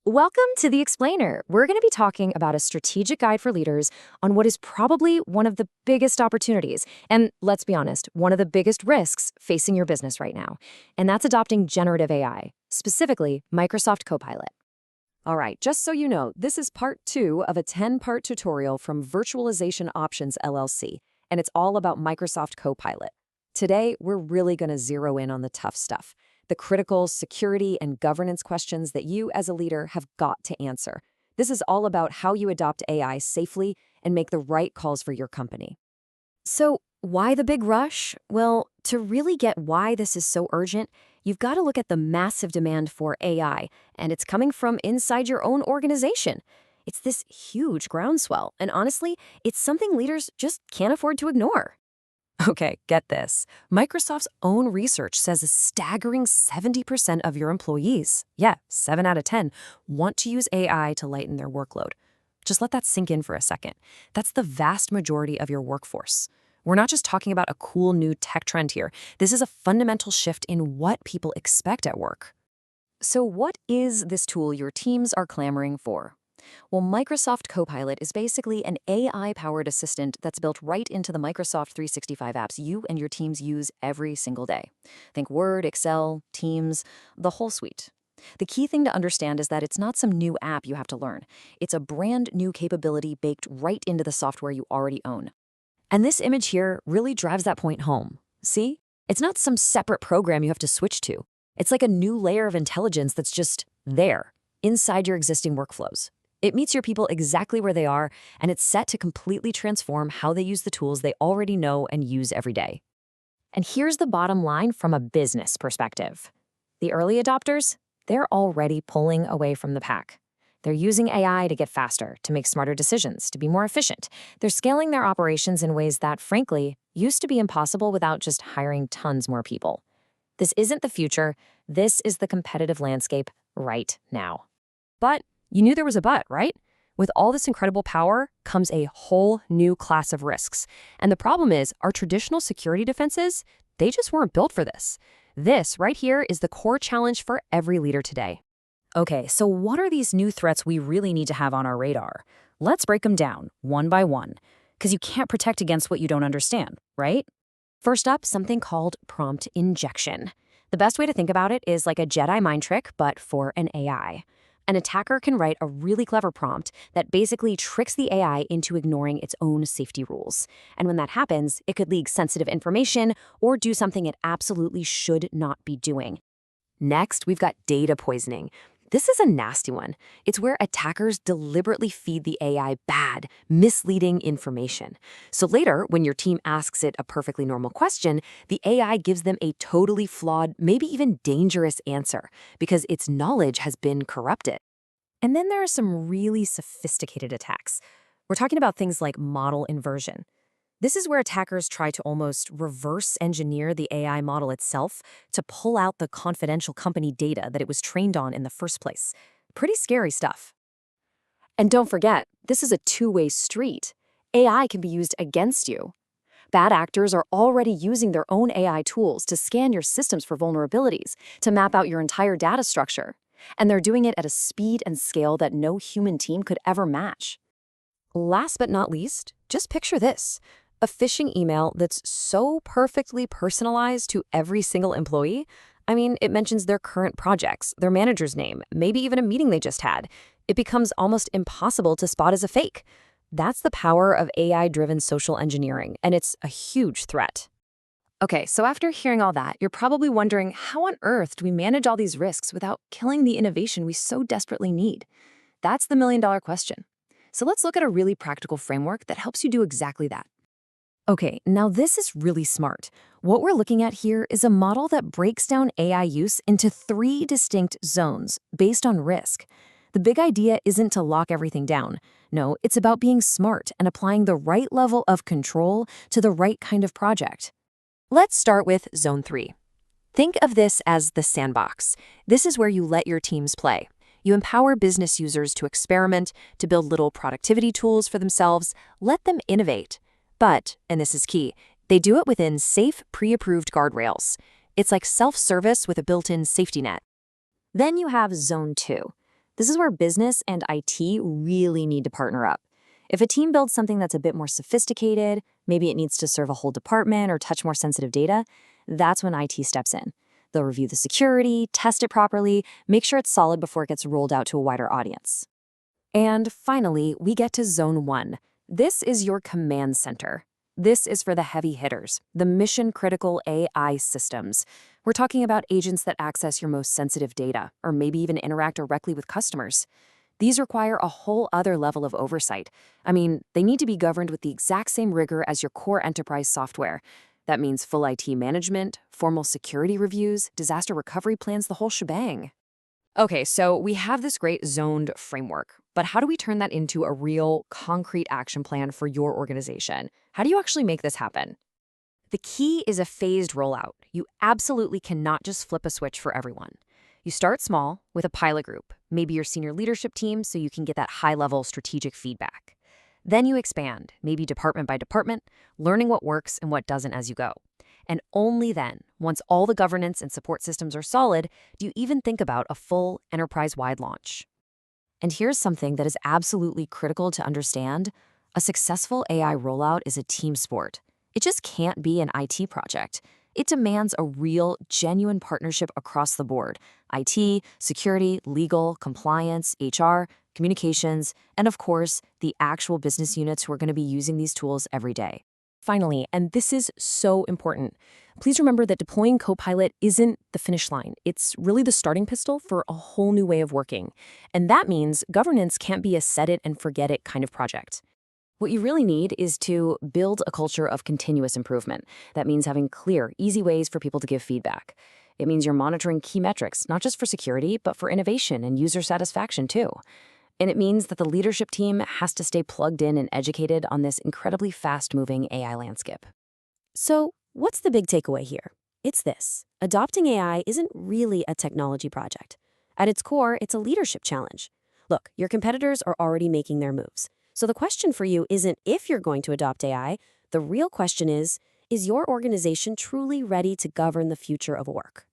Welcome to The Explainer. We're going to be talking about a strategic guide for leaders on what is probably one of the biggest opportunities, and let's be honest, one of the biggest risks facing your business right now. And that's adopting generative AI, specifically Microsoft Copilot. All right, just so you know, this is part 2 of a 10-part tutorial from Virtualization Options LLC, and it's all about Microsoft Copilot. Today, we're really going to zero in on the tough stuff, the critical security and governance questions that you as a leader have got to answer. This is all about how you adopt AI safely and make the right calls for your company. So, why the big rush? Well, to really get why this is so urgent, you've got to look at the massive demand for AI, and it's coming from inside your own organization. It's this huge groundswell, and honestly, it's something leaders just can't afford to ignore. Okay, get this. Microsoft's own research says a staggering 70% of your employees, 7 out of 10, want to use AI to lighten their workload. Just let that sink in for a second. That's the vast majority of your workforce. We're not just talking about a cool new tech trend here. This is a fundamental shift in what people expect at work. So what is this tool your teams are clamoring for? Well, Microsoft Copilot is basically an AI-powered assistant that's built right into the Microsoft 365 apps you and your teams use every single day. Think Word, Excel, Teams, the whole suite. The key thing to understand is that it's not some new app you have to learn. It's a brand new capability baked right into the software you already own. And this image here really drives that point home. See? It's not some separate program you have to switch to. It's like a new layer of intelligence that's just there, inside your existing workflows. It meets your people exactly where they are, and it's set to completely transform how they use the tools they already know and use every day. And here's the bottom line from a business perspective. The early adopters, they're already pulling away from the pack. They're using AI to get faster, to make smarter decisions, to be more efficient. They're scaling their operations in ways that, frankly, used to be impossible without just hiring tons more people. This isn't the future. This is the competitive landscape right now. But you knew there was a but, right? With all this incredible power comes a whole new class of risks. And the problem is, our traditional security defenses, they just weren't built for this. This right here is the core challenge for every leader today. Okay, so what are these new threats we really need to have on our radar? Let's break them down, one by one, because you can't protect against what you don't understand, right? First up, something called prompt injection. The best way to think about it is like a Jedi mind trick, but for an AI. An attacker can write a really clever prompt that basically tricks the AI into ignoring its own safety rules. And when that happens, it could leak sensitive information or do something it absolutely should not be doing. Next, we've got data poisoning. This is a nasty one. It's where attackers deliberately feed the AI bad, misleading information. So later, when your team asks it a perfectly normal question, the AI gives them a totally flawed, maybe even dangerous answer, because its knowledge has been corrupted. And then there are some really sophisticated attacks. We're talking about things like model inversion. This is where attackers try to almost reverse engineer the AI model itself to pull out the confidential company data that it was trained on in the first place. Pretty scary stuff. And don't forget, this is a two-way street. AI can be used against you. Bad actors are already using their own AI tools to scan your systems for vulnerabilities, to map out your entire data structure. And they're doing it at a speed and scale that no human team could ever match. Last but not least, just picture this. A phishing email that's so perfectly personalized to every single employee. I mean, it mentions their current projects, their manager's name, maybe even a meeting they just had. It becomes almost impossible to spot as a fake. That's the power of AI-driven social engineering, and it's a huge threat. Okay, so after hearing all that, you're probably wondering, how on earth do we manage all these risks without killing the innovation we so desperately need? That's the million-dollar question. So let's look at a really practical framework that helps you do exactly that. Okay, now this is really smart. What we're looking at here is a model that breaks down AI use into 3 distinct zones based on risk. The big idea isn't to lock everything down. No, it's about being smart and applying the right level of control to the right kind of project. Let's start with Zone 3. Think of this as the sandbox. This is where you let your teams play. You empower business users to experiment, to build little productivity tools for themselves. Let them innovate. But, and this is key, they do it within safe, pre-approved guardrails. It's like self-service with a built-in safety net. Then you have Zone 2. This is where business and IT really need to partner up. If a team builds something that's a bit more sophisticated, maybe it needs to serve a whole department or touch more sensitive data, that's when IT steps in. They'll review the security, test it properly, make sure it's solid before it gets rolled out to a wider audience. And finally, we get to Zone 1. This is your command center. This is for the heavy hitters, the mission-critical AI systems. We're talking about agents that access your most sensitive data, or maybe even interact directly with customers. These require a whole other level of oversight. I mean, they need to be governed with the exact same rigor as your core enterprise software. That means full IT management, formal security reviews, disaster recovery plans, the whole shebang. Okay, so we have this great zoned framework, but how do we turn that into a real, concrete action plan for your organization? How do you actually make this happen? The key is a phased rollout. You absolutely cannot just flip a switch for everyone. You start small with a pilot group, maybe your senior leadership team, so you can get that high-level strategic feedback. Then you expand, maybe department by department, learning what works and what doesn't as you go. And only then, once all the governance and support systems are solid, do you even think about a full enterprise-wide launch. And here's something that is absolutely critical to understand. A successful AI rollout is a team sport. It just can't be an IT project. It demands a real, genuine partnership across the board. IT, security, legal, compliance, HR, communications, and of course, the actual business units who are going to be using these tools every day. Finally, and this is so important, please remember that deploying Copilot isn't the finish line. It's really the starting pistol for a whole new way of working. And that means governance can't be a set it and forget it kind of project. What you really need is to build a culture of continuous improvement. That means having clear, easy ways for people to give feedback. It means you're monitoring key metrics, not just for security, but for innovation and user satisfaction too. And it means that the leadership team has to stay plugged in and educated on this incredibly fast-moving AI landscape. So, what's the big takeaway here? It's this. Adopting AI isn't really a technology project. At its core, it's a leadership challenge. Look, your competitors are already making their moves. So the question for you isn't if you're going to adopt AI. The real question is your organization truly ready to govern the future of work?